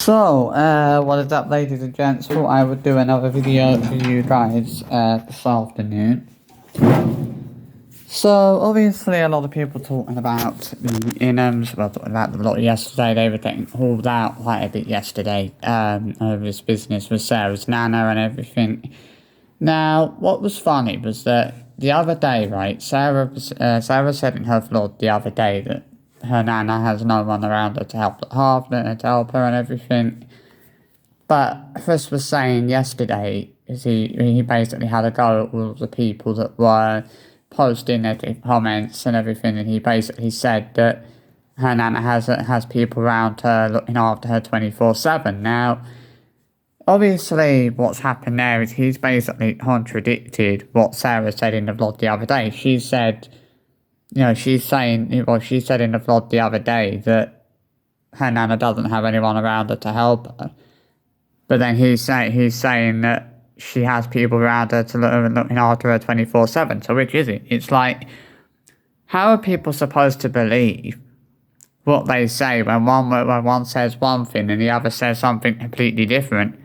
What is up, ladies and gents? Thought I would do another video for you guys this afternoon. So, obviously, a lot of people talking about the Inhams, well, talking about the lot yesterday. They were getting hauled out quite a bit yesterday over this business with Sarah's Nana and everything. Now, what was funny was that the other day, right, Sarah said in her vlog the other day that her Nana has no one around her to help her and everything. But Chris was saying yesterday, he basically had a go at all the people that were posting negative comments and everything, and he basically said that her Nana has people around her looking after her 24/7. Now, obviously, what's happened there is he's basically contradicted what Sarah said in the vlog the other day. She said, she said in the vlog the other day that her Nana doesn't have anyone around her to help her. But then he's saying that she has people around her to looking after her 24/7. So which is it? It's like, how are people supposed to believe what they say when one says one thing and the other says something completely different?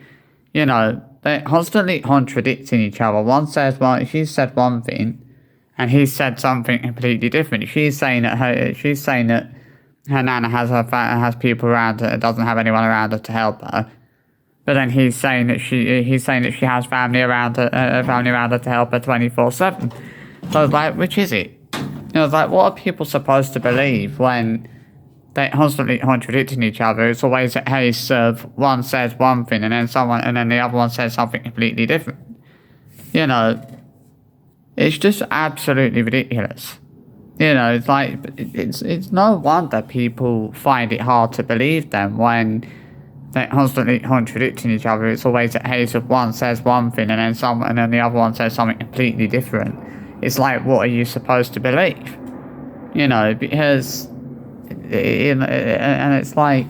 They're constantly contradicting each other. One says, well, she said one thing, and he said something completely different. She's saying that her Nana has people around her, doesn't have anyone around her to help her. But then he's saying that she has family around her to help her 24/7. So it's like, which is it? It's like, what are people supposed to believe when they're constantly contradicting each other? It's always a case of one says one thing and then the other one says something completely different. It's just absolutely ridiculous. It's like, it's no wonder people find it hard to believe them when they're constantly contradicting each other. It's always a case of one says one thing and then the other one says something completely different. It's like, what are you supposed to believe? Because, and it's like,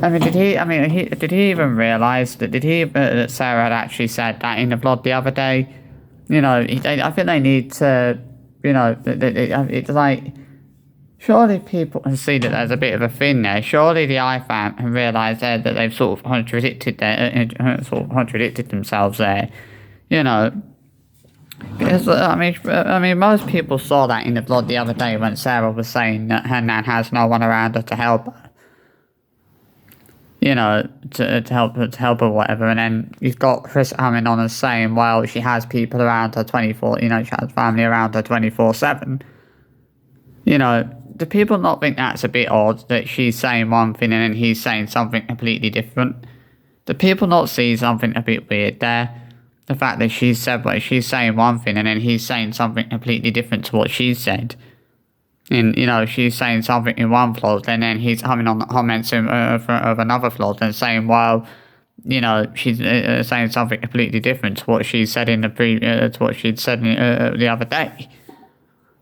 did he even realise that Sarah had actually said that in the vlog the other day? I think they need to, it's like, surely people can see that there's a bit of a thing there. Surely the iFam can realise that they've sort of contradicted themselves there. Because most people saw that in the vlog the other day when Sarah was saying that her nan has no one around her to help her. To help her or whatever, and then you've got Chris coming on and saying, well, she has people around her 24, she has family around her 24/7. Do people not think that's a bit odd that she's saying one thing and then he's saying something completely different? Do people not see something a bit weird there? The fact that she's saying one thing and then he's saying something completely different to what she said. And, she's saying something in one vlog and then he's coming on the comments of another vlog and saying, well, she's saying something completely different to what she said to what she'd said the other day.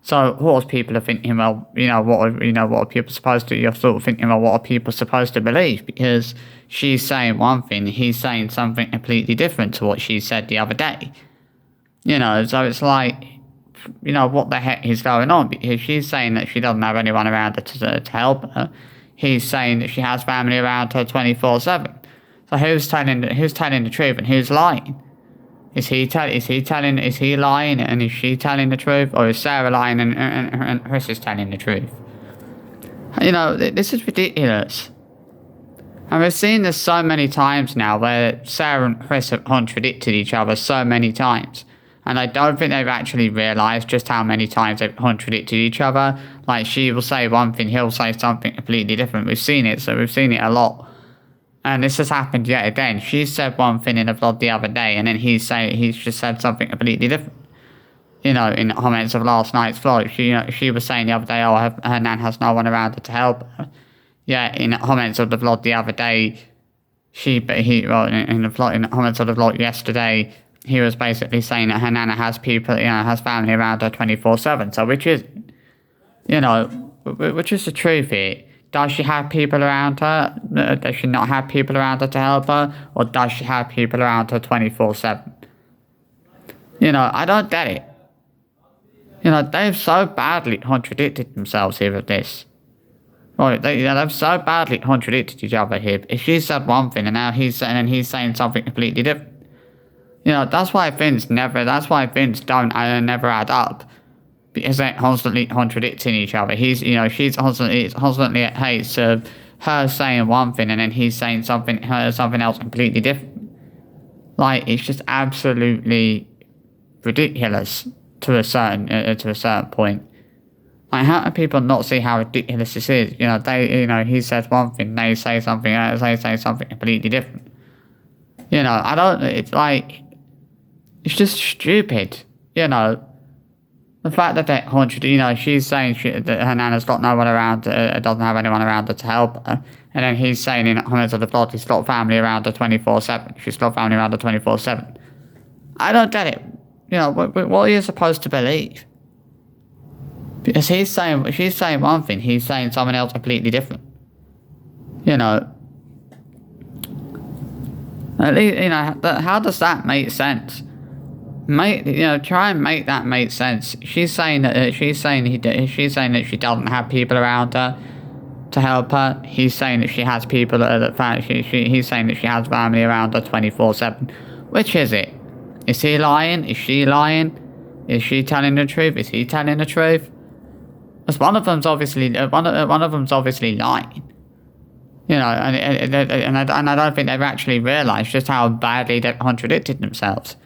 So, of course, people are thinking, well, what are people supposed to? You're sort of thinking, well, what are people supposed to believe? Because she's saying one thing, he's saying something completely different to what she said the other day. So it's like, what the heck is going on? Because she's saying that she doesn't have anyone around her to help her. He's saying that she has family around her 24/7. So who's telling the truth and who's lying? Is he lying and is she telling the truth, or is Sarah lying and Chris is telling the truth? This is ridiculous. And we've seen this so many times now where Sarah and Chris have contradicted each other so many times. And I don't think they've actually realised just how many times they've contradicted each other. Like, she will say one thing, he'll say something completely different. We've seen it a lot. And this has happened yet again. She said one thing in a vlog the other day, and then he's just said something completely different. In the comments of last night's vlog, she was saying the other day, oh, her nan has no one around her to help her. Yeah, in the comments of the vlog the other day, in the comments of the vlog yesterday, he was basically saying that her nana has family around her 24/7. So which is the truth here? Does she have people around her? Does she not have people around her to help her? Or does she have people around her 24/7? I don't get it. They've so badly contradicted themselves here with this. Well, they've so badly contradicted each other here. If she said one thing and now he's saying something completely different. That's why things don't never add up. Because they're constantly contradicting each other. She's constantly at hates of her saying one thing and then he's saying something else completely different. Like, it's just absolutely ridiculous to a certain point. Like, how do people not see how ridiculous this is? He says one thing, they say something completely different. It's like, it's just stupid, The fact that she's saying that her nana's got no one around, doesn't have anyone around her to help her, and then he's saying in comments of the plot he's got family around her 24/7. She's got family around her 24/7. I don't get it. What are you supposed to believe? Because she's saying one thing, he's saying something else completely different. At least, how does that make sense? Try and make that make sense. She's saying that she doesn't have people around her to help her. He's saying that she has people he's saying that she has family around her 24/7. Which is it? Is he lying? Is she lying? Is she telling the truth? Is he telling the truth? Because one of them's obviously lying. And I don't think they've actually realised just how badly they've contradicted themselves.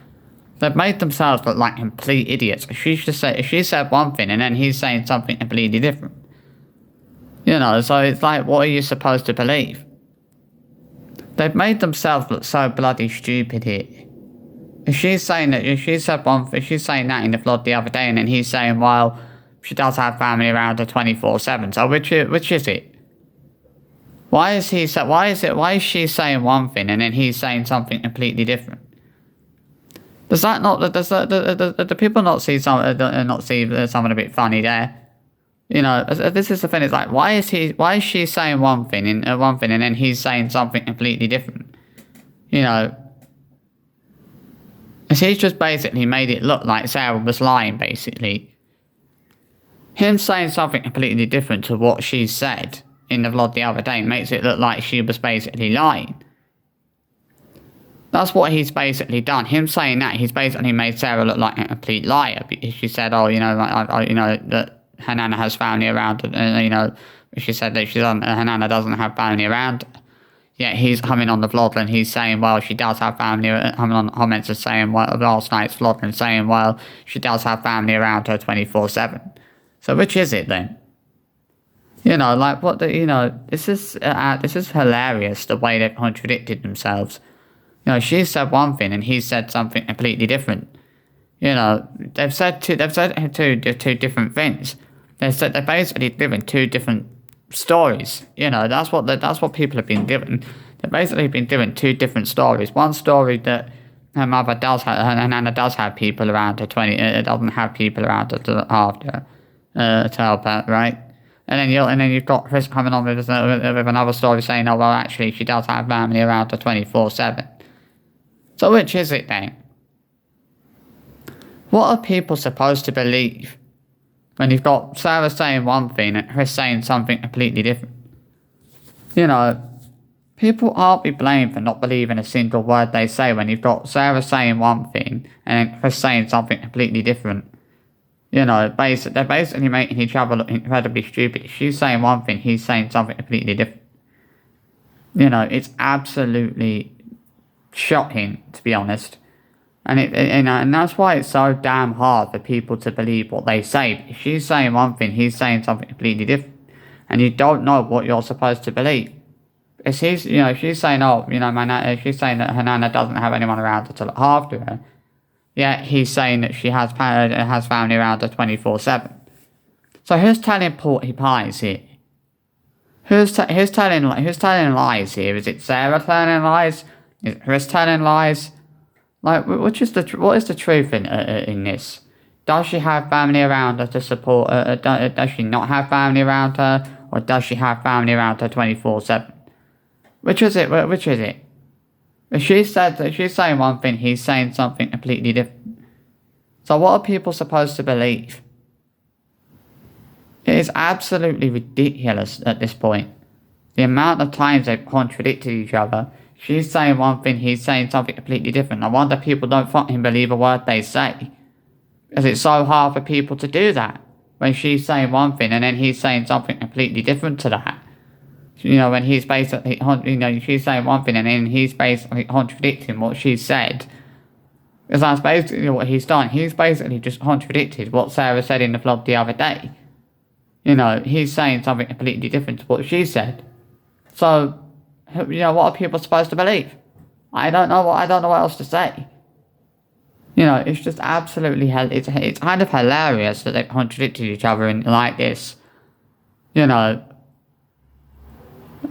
They've made themselves look like complete idiots. She said one thing and then he's saying something completely different. So it's like, what are you supposed to believe? They've made themselves look so bloody stupid here. If she's saying that in the vlog the other day and then he's saying, well, she does have family around her 24/7. So which is it? Why is she saying one thing and then he's saying something completely different? Do people not see something a bit funny there? This is the thing. It's like, why is she saying one thing and then he's saying something completely different? He's just basically made it look like Sarah was lying. Basically, him saying something completely different to what she said in the vlog the other day makes it look like she was basically lying. That's what he's basically done. Him saying that, he's basically made Sarah look like a complete liar because she said, that her nana has family around her, she said that her nana doesn't have family around her. Yet he's coming on the vlog and he's saying, well, she does have family, coming on the comments and saying, well, last night's vlog and saying, well, she does have family around her 24/7. So which is it then? This is hilarious the way they've contradicted themselves. She said one thing and he said something completely different. They've said two different things. They're basically given two different stories. That's what people have been given. They've basically been given two different stories. One story that her nana does have people around her doesn't have people around her to look after to help her, right? And then you've got Chris coming on with another story saying, oh well, actually she does have family around her 24/7. So which is it then? What are people supposed to believe when you've got Sarah saying one thing and Chris saying something completely different? People aren't be blamed for not believing a single word they say when you've got Sarah saying one thing and then Chris saying something completely different. They're basically making each other look incredibly stupid. She's saying one thing, he's saying something completely different. It's absolutely shocking, to be honest. And that's why it's so damn hard for people to believe what they say. If she's saying one thing, he's saying something completely different. And you don't know what you're supposed to believe. If she's saying, she's saying that her nana doesn't have anyone around her to look after her. Yet he's saying that she has family around her 24/7. So who's telling Porky Pies here? Who's telling lies here? Is it Sarah telling lies? Is it Chris telling lies? Like, what is the truth in this? Does she have family around her to support her? Does she not have family around her? Or does she have family around her 24/7? Which is it? If she's saying one thing, he's saying something completely different. So what are people supposed to believe? It is absolutely ridiculous at this point. The amount of times they've contradicted each other. She's saying one thing, he's saying something completely different. I wonder if people don't fucking believe a word they say. Because it's so hard for people to do that. When she's saying one thing and then he's saying something completely different to that. You know, when he's basically, you know, she's saying one thing and then he's basically contradicting what she said. Because that's basically what he's done. He's basically just contradicted what Sarah said in the vlog the other day. You know, he's saying something completely different to what she said. So, you know, what are people supposed to believe? I don't know what else to say. You know, it's just absolutely it's kind of hilarious that they contradicted each other in like this. You know,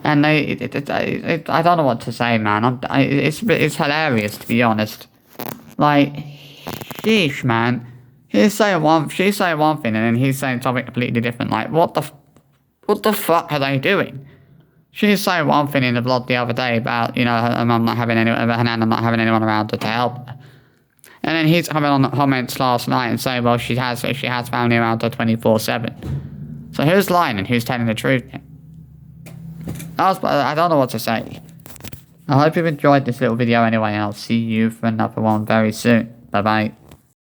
and I don't know what to say, man. It's hilarious, to be honest. Like, sheesh, man. She's saying one thing, and then he's saying something completely different. Like, what the fuck are they doing? She's saying one thing in the vlog the other day about, you know, her mum not having anyone, her nan not having anyone around her to help her. And then he's coming on the comments last night and saying, well, she has family around her 24/7. So who's lying and who's telling the truth? I don't know what to say. I hope you've enjoyed this little video anyway, and I'll see you for another one very soon. Bye bye.